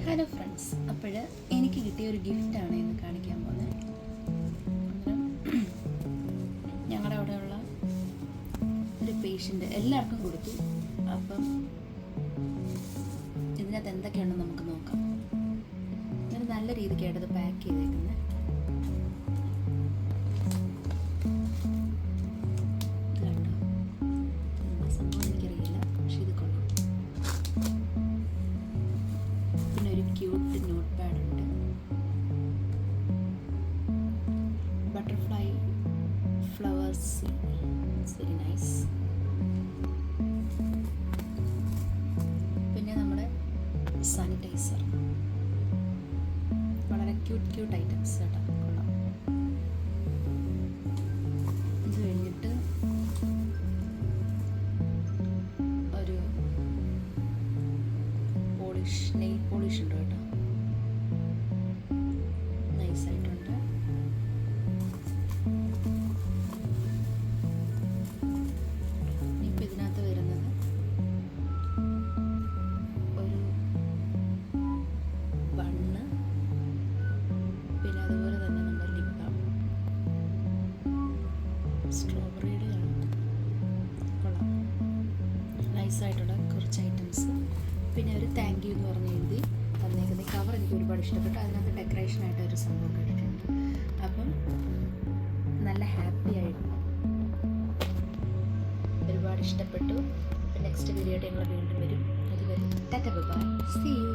Hello friends, അപ്പോൾ എനിക്ക് കിട്ടിയ ഒരു ഗിഫ്റ്റാണ് ഇന്ന് കാണിക്കാൻ പോകുന്നത്. ഞങ്ങളുടെ അവിടെയുള്ള ഒരു പേഷ്യൻ്റ് എല്ലാവർക്കും കൊടുത്തു. അപ്പം ഇതിനകത്ത് എന്തൊക്കെയാണെന്ന് നമുക്ക് നോക്കാം. ഇങ്ങനെ നല്ല രീതിക്കായിട്ടത് പാക്ക് ചെയ്തേക്കുന്നത്. സംഭവം എനിക്കറിയില്ല, പക്ഷെ ഇത് കൊള്ളാം. പിന്നെ ഒരു ക്യൂട്ട് നോട്ട് പാഡ് ഉണ്ട്. Butterfly flowers, it's very nice. പിന്നെ നമ്മുടെ സാനിറ്റൈസർ, വളരെ ക്യൂട്ട് ഐറ്റംസ് കേട്ടോ, കൊള്ളാം. ഇത് കഴിഞ്ഞിട്ട് ഒരു നെയിൽ പോളിഷ് ഉണ്ട് കേട്ടോ, നൈസായിട്ടുണ്ട്. ഇപ്പം ഇതിനകത്ത് വരുന്നത് ഒരു ബണ്ണ്, പിന്നെ അതുപോലെ തന്നെ നമ്മുടെ ലിപ് ബാം, സ്ട്രോബെറിയുടെ ആണ്, കൊള്ളാം. നൈസായിട്ടുള്ള കുറച്ച് ഐറ്റംസ്. പിന്നെ ഒരു താങ്ക് യു എന്ന് പറഞ്ഞ് എഴുതി തന്നേക്കുന്ന കവർ എനിക്ക് ഒരുപാട് ഇഷ്ടപ്പെട്ടു. അതിനകത്ത് ഡെക്കറേഷനായിട്ട് ഒരു സംഭവം കണ്ടിട്ടുണ്ട്. അപ്പം നല്ല ഹാപ്പി ആയിരുന്നു, ഒരുപാട് ഇഷ്ടപ്പെട്ടു. നെക്സ്റ്റ് വീഡിയോ ആയിട്ട് ഞങ്ങൾ വീണ്ടും വരും. അതുവരെ ടാറ്റ ബൈ, സീ യു.